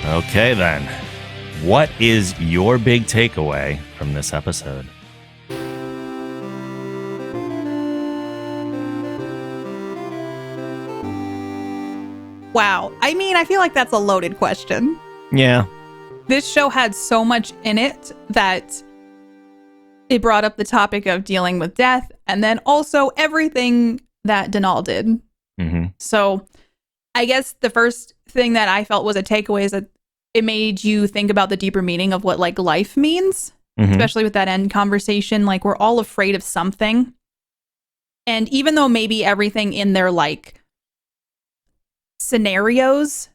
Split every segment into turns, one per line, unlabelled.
Okay, then. What is your big takeaway from this episode?
Wow. I mean, I feel like that's a loaded question.
Yeah.
This show had so much in it that it brought up the topic of dealing with death and then also everything that Denal did.
Mm-hmm.
So I guess the first thing that I felt was a takeaway is that it made you think about the deeper meaning of what like life means, especially with that end conversation. Like we're all afraid of something. And even though maybe everything in their like scenarios,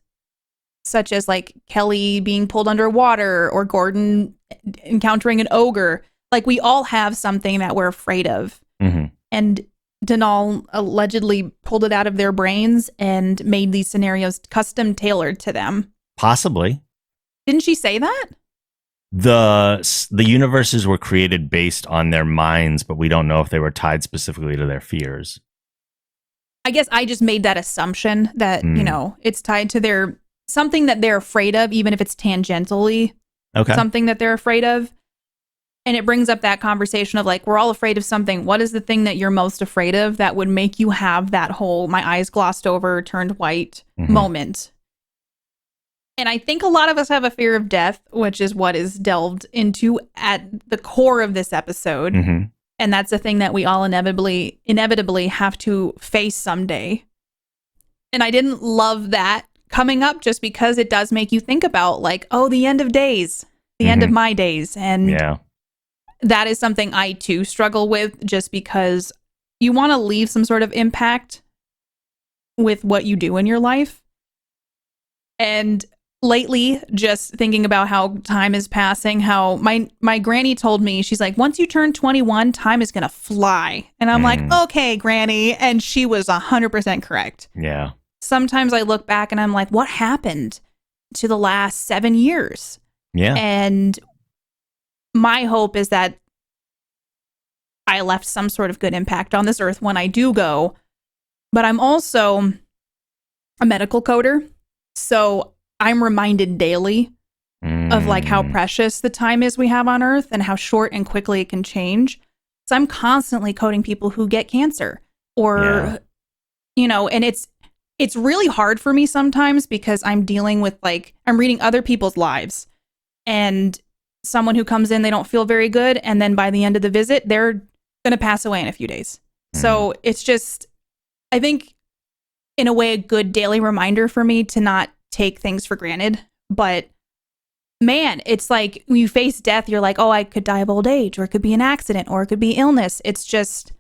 such as like Kelly being pulled underwater or Gordon encountering an ogre, like we all have something that we're afraid of. And Denal allegedly pulled it out of their brains and made these scenarios custom tailored to them.
Possibly.
Didn't she say that?
The universes were created based on their minds, but we don't know if they were tied specifically to their fears.
I guess I just made that assumption that, you know, it's tied to their something that they're afraid of, even if it's tangentially something that they're afraid of. And it brings up that conversation of like, we're all afraid of something. What is the thing that you're most afraid of that would make you have that whole my eyes glossed over, turned white moment? And I think a lot of us have a fear of death, which is what is delved into at the core of this episode. And that's a thing that we all inevitably have to face someday. And I didn't love that coming up just because it does make you think about like, oh, the end of days, the end of my days. And that is something I too struggle with just because you want to leave some sort of impact with what you do in your life. And lately, just thinking about how time is passing, how my granny told me, she's like, once you turn 21, time is going to fly. And I'm like, okay, granny. And she was 100% correct.
Yeah.
Sometimes I look back and I'm like, what happened to the last 7 years?
Yeah.
And my hope is that I left some sort of good impact on this earth when I do go. But I'm also a medical coder. So I'm reminded daily of like how precious the time is we have on earth and how short and quickly it can change. So I'm constantly coding people who get cancer or, you know, and it's really hard for me sometimes because I'm dealing with like, I'm reading other people's lives and someone who comes in, they don't feel very good. And then by the end of the visit, they're going to pass away in a few days. So it's just, I think in a way, a good daily reminder for me to not take things for granted. But man, it's like when you face death, you're like, oh, I could die of old age, or it could be an accident, or it could be illness. It's just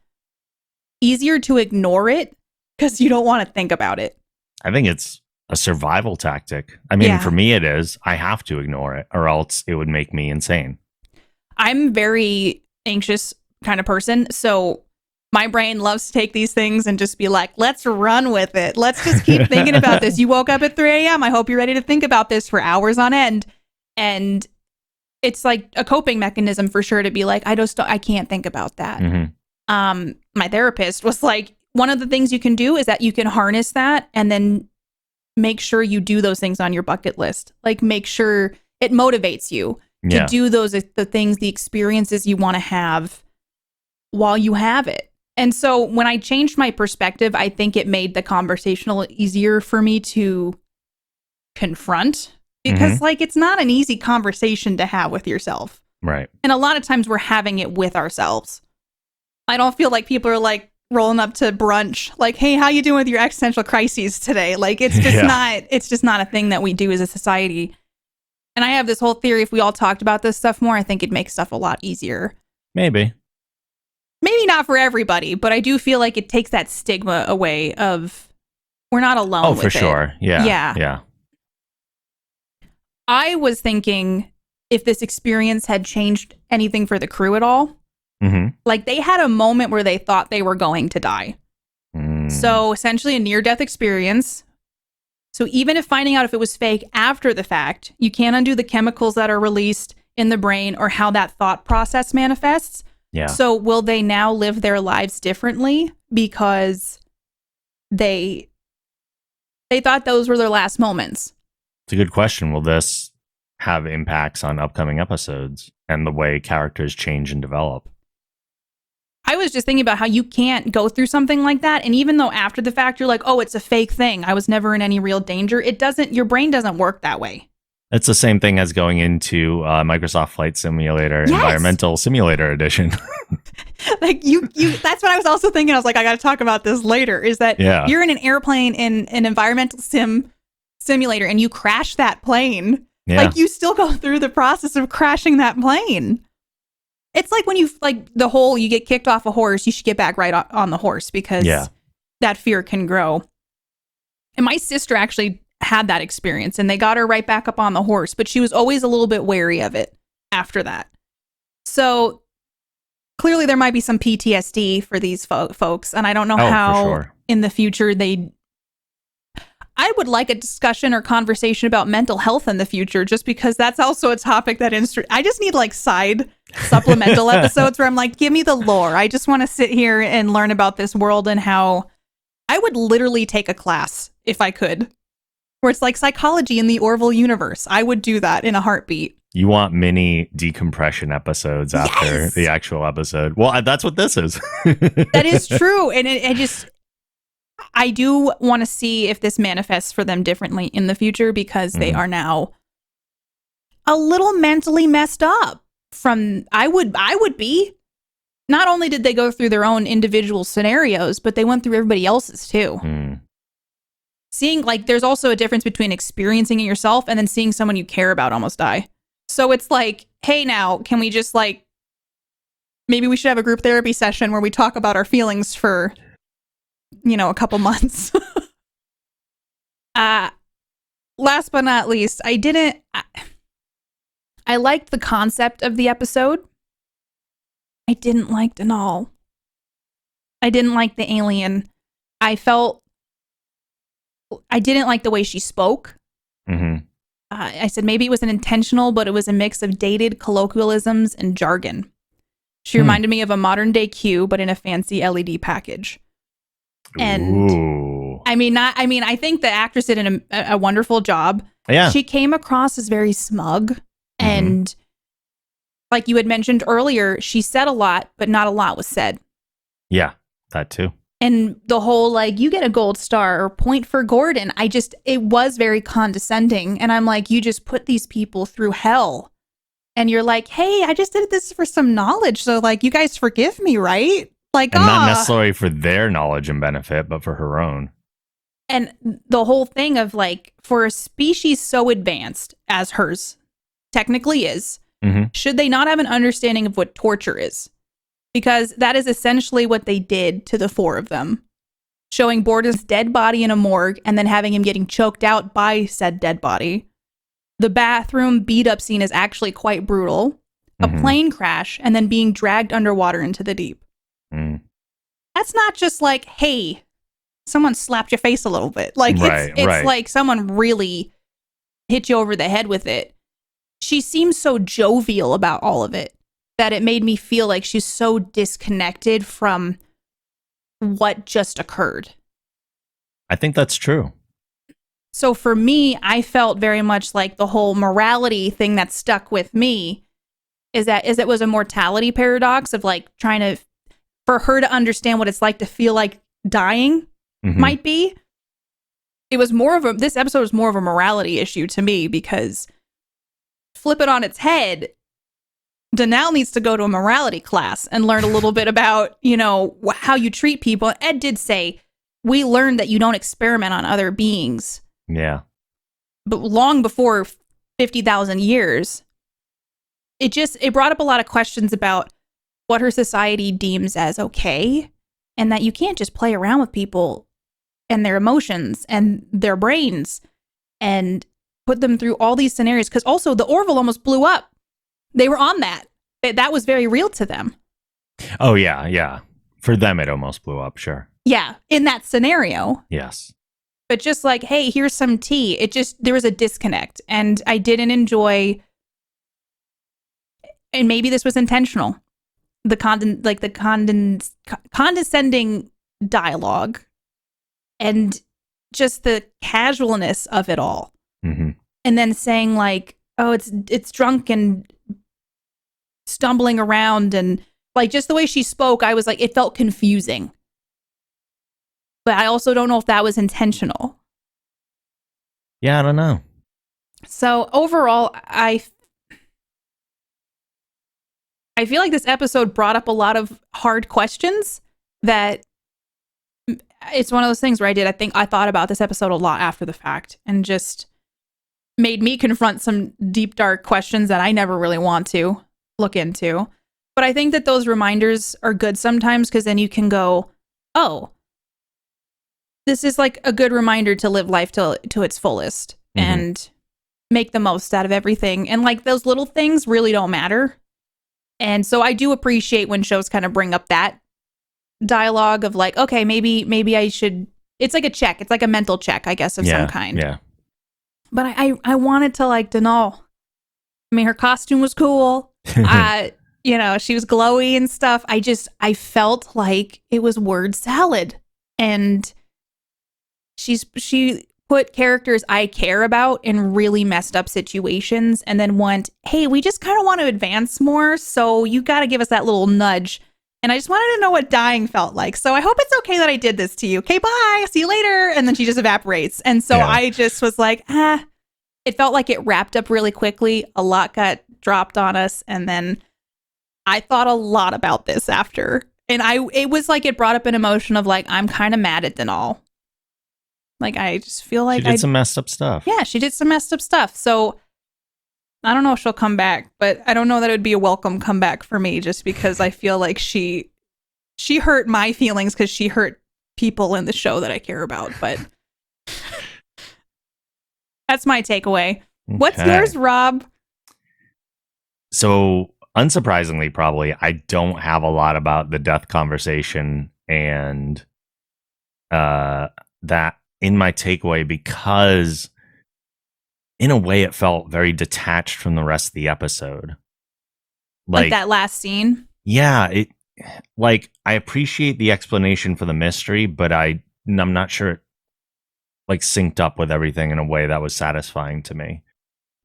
easier to ignore it because you don't want to think about it.
I think it's a survival tactic. I mean, for me, it is. I have to ignore it or else it would make me insane.
I'm very anxious kind of person. So my brain loves to take these things and just be like, let's run with it. Let's just keep thinking about this. You woke up at 3 a.m. I hope you're ready to think about this for hours on end. And it's like a coping mechanism for sure to be like, I can't think about that. My therapist was like, one of the things you can do is that you can harness that and then make sure you do those things on your bucket list. Like make sure it motivates you to do the things, the experiences you want to have while you have it. And so when I changed my perspective, I think it made the conversational easier for me to confront because like it's not an easy conversation to have with yourself.
Right.
And a lot of times we're having it with ourselves. I don't feel like people are like rolling up to brunch like, hey, how you doing with your existential crises today? Like it's just not a thing that we do as a society. And I have this whole theory, if we all talked about this stuff more, I think it'd make stuff a lot easier.
Maybe
not for everybody, but I do feel like it takes that stigma away of we're not alone.
Oh, for sure. Yeah.
I was thinking if this experience had changed anything for the crew at all. Like they had a moment where they thought they were going to die. So essentially a near-death experience. So even if finding out if it was fake after the fact, you can't undo the chemicals that are released in the brain or how that thought process manifests.
Yeah.
So will they now live their lives differently because they thought those were their last moments?
It's a good question. Will this have impacts on upcoming episodes and the way characters change and develop?
I was just thinking about how you can't go through something like that. And even though after the fact, you're like, oh, it's a fake thing, I was never in any real danger. Your brain doesn't work that way.
It's the same thing as going into Microsoft Flight Simulator,
yes.
Environmental Simulator Edition.
Like that's what I was also thinking. I was like, I got to talk about this later, is that you're in an airplane in an environmental simulator and you crash that plane. Yeah. Like you still go through the process of crashing that plane. It's like when you get kicked off a horse, you should get back right on the horse because that fear can grow. And my sister actually had that experience and they got her right back up on the horse, but she was always a little bit wary of it after that. So clearly there might be some PTSD for these folks. And I don't know how in the future I would like a discussion or conversation about mental health in the future, just because that's also a topic that I just need like side supplemental episodes where I'm like, give me the lore. I just want to sit here and learn about this world and how I would literally take a class if I could, where it's like psychology in the Orville universe. I would do that in a heartbeat.
You want mini decompression episodes after the actual episode. Well, that's what this is.
That is true. And I do want to see if this manifests for them differently in the future, because they are now a little mentally messed up from, I would be. Not only did they go through their own individual scenarios, but they went through everybody else's too. Seeing, like, there's also a difference between experiencing it yourself and then seeing someone you care about almost die. So it's like, hey, now, can we just maybe we should have a group therapy session where we talk about our feelings for, a couple months. Last but not least, I liked the concept of the episode. I didn't like Denal. I didn't like the alien. I didn't like the way she spoke. I said maybe it wasn't intentional, but it was a mix of dated colloquialisms and jargon. She reminded me of a modern day Q, but in a fancy LED package. And I think the actress did a wonderful job. Yeah. She came across as very smug. And like you had mentioned earlier, she said a lot, but not a lot was said.
Yeah, that too.
And the whole, you get a gold star or point for Gordon. It was very condescending. And I'm like, you just put these people through hell. And you're like, hey, I just did this for some knowledge. So you guys forgive me, right?
Not necessarily for their knowledge and benefit, but for her own.
And the whole thing of for a species so advanced as hers technically is, should they not have an understanding of what torture is? Because that is essentially what they did to the four of them. Showing Borden's dead body in a morgue and then having him getting choked out by said dead body. The bathroom beat up scene is actually quite brutal. A plane crash and then being dragged underwater into the deep. That's not just hey, someone slapped your face a little bit. It's like someone really hit you over the head with it. She seems so jovial about all of it that it made me feel like she's so disconnected from what just occurred.
I think that's true.
So for me, I felt very much like the whole morality thing that stuck with me is it was a mortality paradox of for her to understand what it's like to feel like dying might be. This episode was more of a morality issue to me, because flip it on its head, Denal needs to go to a morality class and learn a little bit about, how you treat people. Ed did say, we learned that you don't experiment on other beings.
Yeah.
But long before 50,000 years, it brought up a lot of questions about what her society deems as okay, and that you can't just play around with people and their emotions and their brains and put them through all these scenarios. Because also the Orville almost blew up. They were on that. That was very real to them.
Oh, yeah, yeah. For them, it almost blew up, sure.
Yeah, in that scenario.
Yes.
But just hey, here's some tea. There was a disconnect. And I didn't enjoy, and maybe this was intentional, the condescending dialogue and just the casualness of it all. and then saying like, oh, it's drunk and stumbling around, and like just the way she spoke, I was like, it felt confusing. But I also don't know if that was intentional.
Yeah, I don't know.
So overall, I feel like this episode brought up a lot of hard questions that it's one of those things where I think I thought about this episode a lot after the fact and just made me confront some deep, dark questions that I never really want to look into. But I think that those reminders are good sometimes because then you can go, oh, this is like a good reminder to live life to its fullest and make the most out of everything. And like those little things really don't matter. And so I do appreciate when shows kind of bring up that dialogue of like, okay, maybe I should. It's like a check. It's like a mental check, I guess, of some kind.
Yeah.
But I wanted to like Denal. I mean, her costume was cool. She was glowy and stuff. I felt like it was word salad, and she put characters I care about in really messed up situations and then went, hey, we just kind of want to advance more, so you got to give us that little nudge. And I just wanted to know what dying felt like. So I hope it's okay that I did this to you. Okay, bye. See you later. And then she just evaporates. And so I just was like, it felt like it wrapped up really quickly. A lot got dropped on us. And then I thought a lot about this after. And it was like it brought up an emotion of like, I'm kind of mad at Denal. Like, I just feel like
she did some messed up stuff.
Yeah, she did some messed up stuff. So I don't know if she'll come back, but I don't know that it would be a welcome comeback for me just because I feel like she hurt my feelings because she hurt people in the show that I care about. But that's my takeaway. Okay. What's yours, Rob?
So unsurprisingly, probably, I don't have a lot about the death conversation and that in my takeaway because in a way it felt very detached from the rest of the episode.
Like that last scene?
Yeah, I appreciate the explanation for the mystery, but I'm not sure it like synced up with everything in a way that was satisfying to me.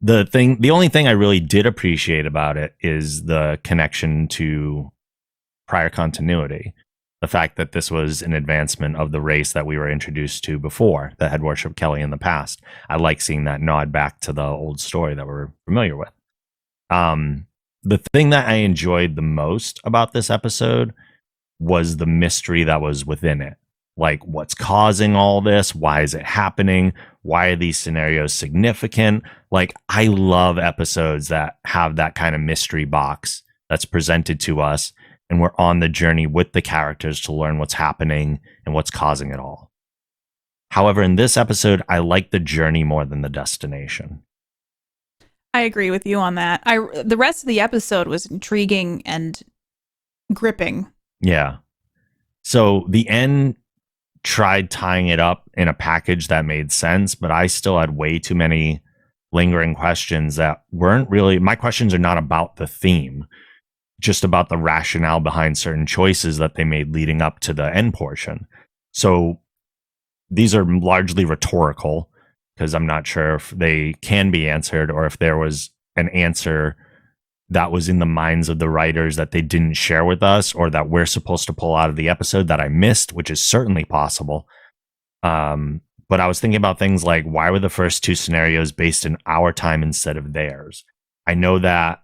The only thing I really did appreciate about it is the connection to prior continuity. The fact that this was an advancement of the race that we were introduced to before that had worshipped Kelly in the past. I like seeing that nod back to the old story that we're familiar with. The thing that I enjoyed the most about this episode was the mystery that was within it. Like, what's causing all this? Why is it happening? Why are these scenarios significant? Like, I love episodes that have that kind of mystery box that's presented to us, and we're on the journey with the characters to learn what's happening and what's causing it all. However, in this episode, I like the journey more than the destination.
I agree with you on that. The rest of the episode was intriguing and gripping.
Yeah. So the end tried tying it up in a package that made sense, but I still had way too many lingering questions that weren't really, my questions are not about the theme, just about the rationale behind certain choices that they made leading up to the end portion. So these are largely rhetorical because I'm not sure if they can be answered or if there was an answer that was in the minds of the writers that they didn't share with us or that we're supposed to pull out of the episode that I missed, which is certainly possible. But I was thinking about things like, why were the first two scenarios based in our time instead of theirs? I know that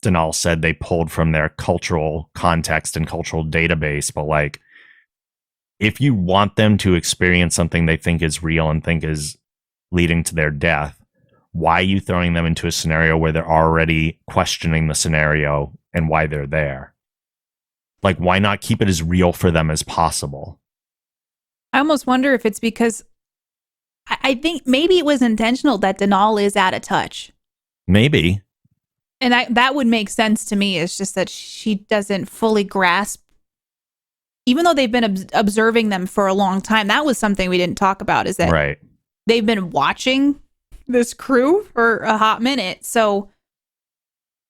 Denal said they pulled from their cultural context and cultural database, but like, if you want them to experience something they think is real and think is leading to their death, why are you throwing them into a scenario where they're already questioning the scenario and why they're there? Like, why not keep it as real for them as possible?
I almost wonder if it's because I think maybe it was intentional that Denal is out of touch.
Maybe.
And that would make sense to me. It's just that she doesn't fully grasp, even though they've been observing them for a long time. That was something we didn't talk about, is that they've been watching this crew for a hot minute. So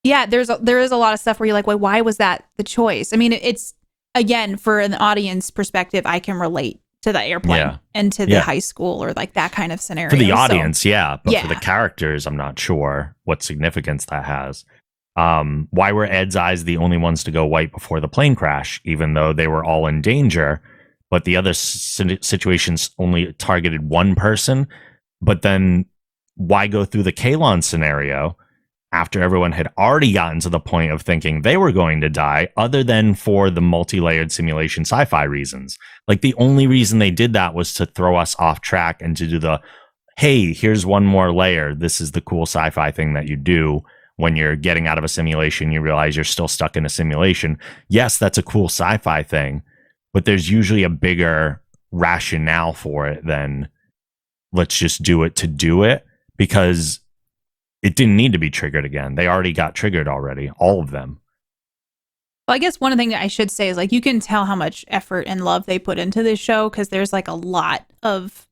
yeah, there is a lot of stuff where you're like, wait, why was that the choice? I mean, it's, again, for an audience perspective, I can relate to the airplane and to the high school or like that kind of scenario.
For the audience, but for the characters, I'm not sure what significance that has. Why were Ed's eyes the only ones to go white before the plane crash, even though they were all in danger? But the other situations only targeted one person. But then why go through the Kalon scenario after everyone had already gotten to the point of thinking they were going to die, other than for the multi-layered simulation sci-fi reasons? Like, the only reason they did that was to throw us off track and to do the, hey, here's one more layer. This is the cool sci-fi thing that you do when you're getting out of a simulation. You realize you're still stuck in a simulation. Yes, that's a cool sci-fi thing, but there's usually a bigger rationale for it than let's just do it to do it, because it didn't need to be triggered again. They already got triggered already, all of them.
Well, I guess one thing that I should say is, like, you can tell how much effort and love they put into this show, because there's like a lot of,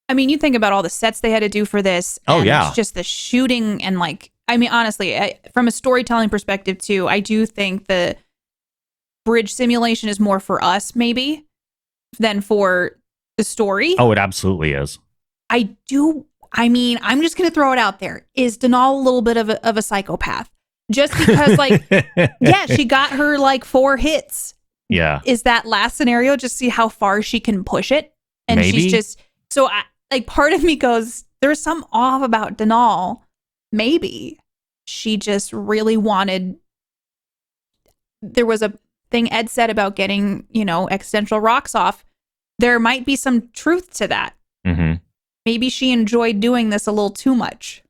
I mean, you think about all the sets they had to do for this. And it's just the shooting and, like, I mean, honestly, from a storytelling perspective too, I do think the bridge simulation is more for us maybe than for the story.
Oh, it absolutely is.
I mean, I'm just going to throw it out there. Is Denal a little bit of a psychopath? Just because, like, she got her, like, 4 hits.
Yeah.
Is that last scenario just see how far she can push it? And
maybe.
She's just, so, part of me goes, there's some off about Denal. Maybe she just really wanted, there was a thing Ed said about getting, existential rocks off. There might be some truth to that.
Mm-hmm.
Maybe she enjoyed doing this a little too much.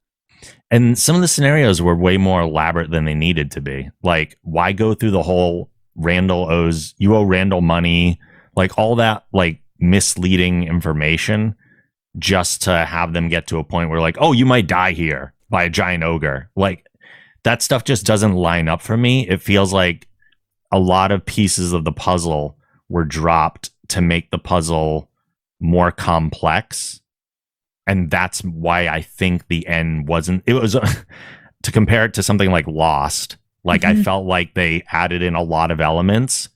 And some of the scenarios were way more elaborate than they needed to be. Like, why go through the whole you owe Randall money, like all that, like, misleading information just to have them get to a point where, like, oh, you might die here by a giant ogre. Like, that stuff just doesn't line up for me. It feels like a lot of pieces of the puzzle were dropped to make the puzzle more complex. And that's why I think the end wasn't, it was to compare it to something like Lost. Like, I felt like they added in a lot of elements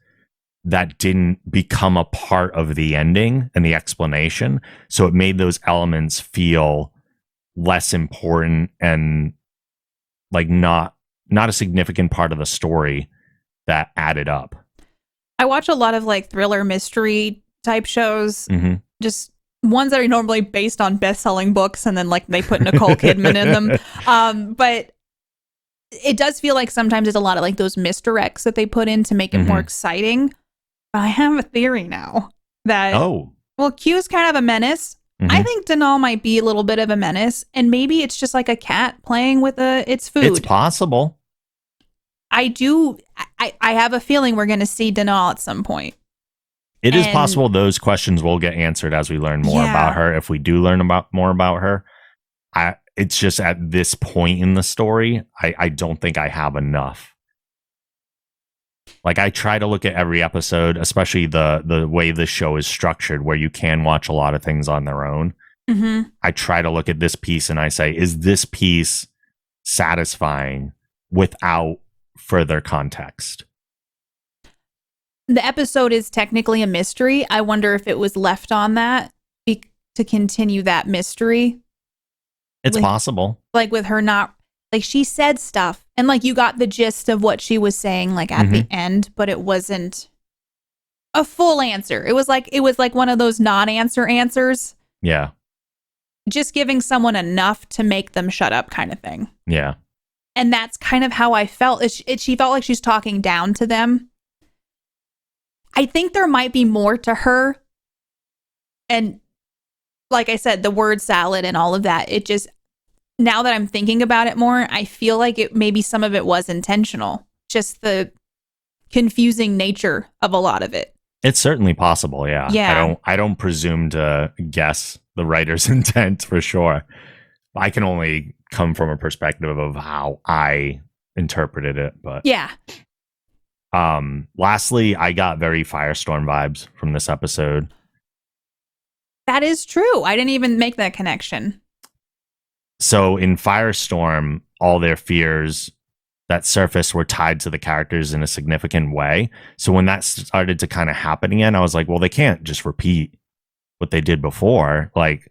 that didn't become a part of the ending and the explanation. So it made those elements feel less important and like not a significant part of the story that added up.
I watch a lot of like thriller mystery type shows, just ones that are normally based on best-selling books, and then like they put Nicole Kidman in them. But it does feel like sometimes it's a lot of like those misdirects that they put in to make it more exciting. But I have a theory now that Q's kind of a menace. I think Denal might be a little bit of a menace, and maybe it's just like a cat playing with its food.
It's possible.
I have a feeling we're going to see Denal at some point.
It is possible those questions will get answered as we learn more about her. If we do learn more about her, it's just at this point in the story, I don't think I have enough. Like, I try to look at every episode, especially the way the show is structured, where you can watch a lot of things on their own. I try to look at this piece and I say, is this piece satisfying without further context?
The episode is technically a mystery. I wonder if it was left on that to continue that mystery.
It's possible.
Like, with her not, like, she said stuff and like you got the gist of what she was saying like at the end, but it wasn't a full answer. It was like one of those non-answer answers.
Yeah.
Just giving someone enough to make them shut up kind of thing.
Yeah.
And that's kind of how I felt. She felt like she's talking down to them. I think there might be more to her. And like I said, the word salad and all of that, it just, now that I'm thinking about it more, I feel like maybe some of it was intentional. Just the confusing nature of a lot of it.
It's certainly possible, yeah.
Yeah.
I don't presume to guess the writer's intent for sure. I can only come from a perspective of how I interpreted it, but
yeah.
Lastly, I got very Firestorm vibes from this episode.
That is true. I didn't even make that connection.
So in Firestorm, all their fears that surfaced were tied to the characters in a significant way. So when that started to kind of happen again, I was like, well, they can't just repeat what they did before. Like,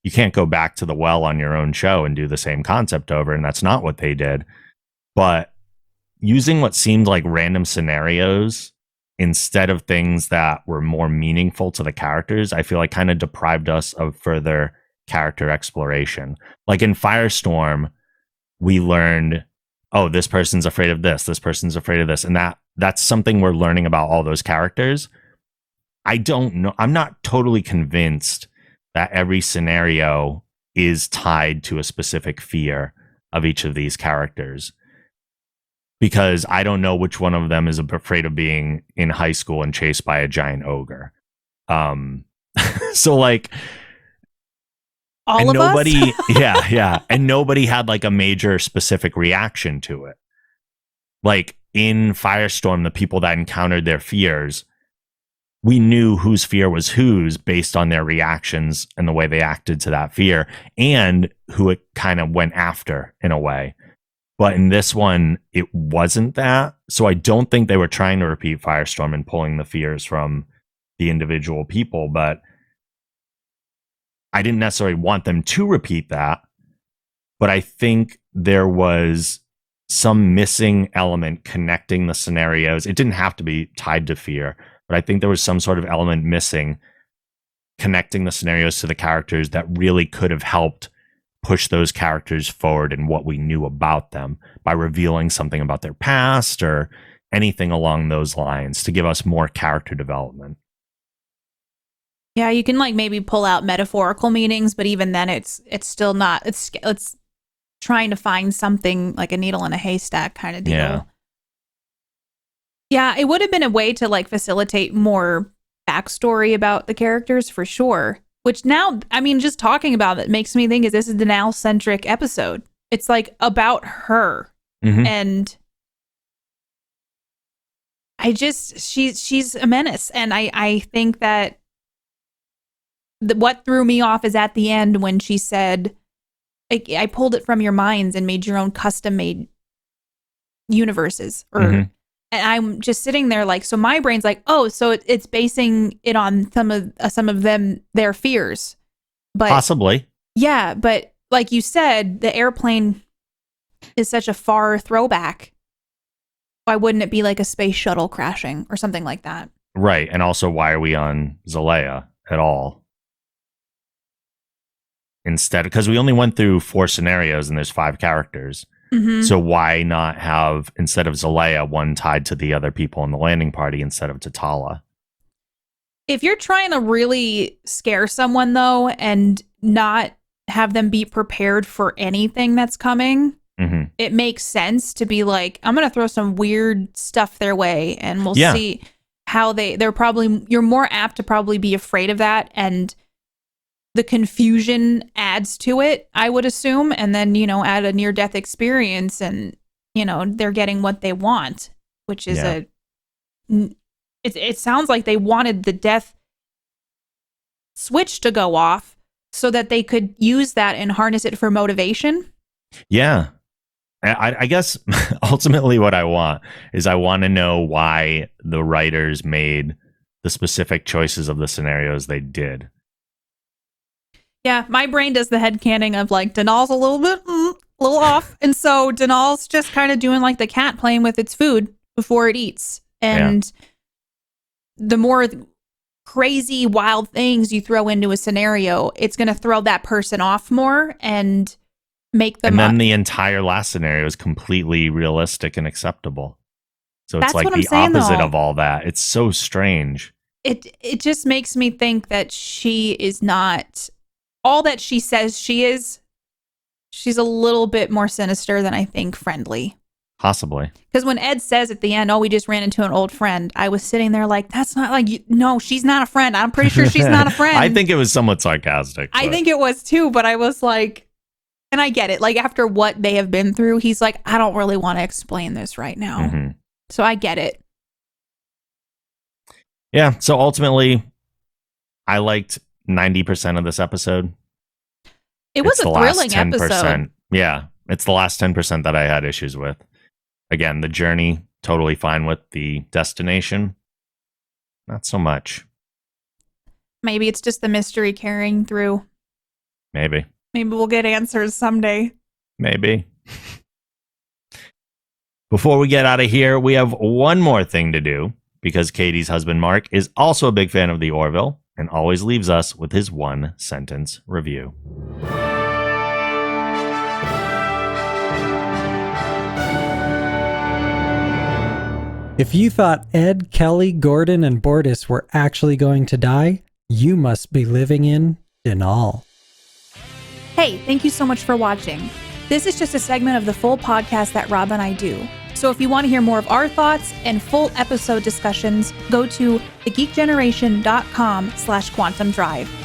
you can't go back to the well on your own show and do the same concept over. And that's not what they did. But using what seemed like random scenarios instead of things that were more meaningful to the characters, I feel like kind of deprived us of further character exploration. Like in Firestorm, we learned, oh, this person's afraid of this person's afraid of this. And that's something we're learning about all those characters. I don't know. I'm not totally convinced that every scenario is tied to a specific fear of each of these characters, because I don't know which one of them is afraid of being in high school and chased by a giant ogre. So like,
all of
nobody,
us?
yeah. And nobody had like a major specific reaction to it. Like in Firestorm, the people that encountered their fears, we knew whose fear was whose based on their reactions and the way they acted to that fear, and who it kind of went after in a way. But in this one, it wasn't that. So I don't think they were trying to repeat Firestorm and pulling the fears from the individual people, but I didn't necessarily want them to repeat that. But I think there was some missing element connecting the scenarios. It didn't have to be tied to fear, but I think there was some sort of element missing connecting the scenarios to the characters that really could have helped push those characters forward in what we knew about them by revealing something about their past or anything along those lines to give us more character development.
Yeah, you can like maybe pull out metaphorical meanings, but even then it's still not, it's trying to find something like a needle in a haystack kind of deal. Yeah, it would have been a way to like facilitate more backstory about the characters for sure. Which now, I mean, just talking about it makes me think is this is a Denal-centric episode. It's like about her.
Mm-hmm.
And she's a menace. And I think that what threw me off is at the end when she said, I pulled it from your minds and made your own custom made universes. And I'm just sitting there like, so my brain's like, oh, so it's basing it on some of them, their fears. But
possibly.
Yeah. But like you said, the airplane is such a far throwback. Why wouldn't it be like a space shuttle crashing or something like that?
Right. And also, why are we on Zalea at all? Instead, because we only went through 4 scenarios and there's 5 characters.
Mm-hmm.
So why not have, instead of Zalea, one tied to the other people in the landing party instead of to Tala?
If you're trying to really scare someone, though, and not have them be prepared for anything that's coming, it makes sense to be like, I'm going to throw some weird stuff their way and we'll see how you're more apt to probably be afraid of that. And the confusion adds to it, I would assume. And then, add a near-death experience and, they're getting what they want, which is it sounds like they wanted the death switch to go off so that they could use that and harness it for motivation.
Yeah. I guess ultimately what I want to know why the writers made the specific choices of the scenarios they did.
Yeah, my brain does the headcanon of like Denal's a little off. And so Denal's just kind of doing like the cat playing with its food before it eats. And the more crazy, wild things you throw into a scenario, it's going to throw that person off more and make them. And
then the entire last scenario is completely realistic and acceptable. So it's like the opposite of all that. It's so strange.
It just makes me think that she is not all that she says she is. She's a little bit more sinister than I think friendly.
Possibly. Because
when Ed says at the end, oh, we just ran into an old friend, I was sitting there like, that's not like, no, she's not a friend. I'm pretty sure she's not a friend.
I think it was somewhat sarcastic.
I think it was too, but I was like, and I get it. Like after what they have been through, he's like, I don't really want to explain this right now. So I get it.
Yeah. So ultimately, I liked 90% of this episode.
It was a thrilling episode.
Yeah. It's the last 10% that I had issues with. Again, the journey, totally fine with. The destination, not so much.
Maybe it's just the mystery carrying through.
Maybe
we'll get answers someday.
Maybe. Before we get out of here, we have one more thing to do, because Katie's husband, Mark, is also a big fan of the Orville and always leaves us with his 1-sentence review.
If you thought Ed, Kelly, Gordon, and Bortus were actually going to die, you must be living in Denal.
Hey, thank you so much for watching. This is just a segment of the full podcast that Rob and I do. So if you want to hear more of our thoughts and full episode discussions, go to thegeekgeneration.com/quantum drive.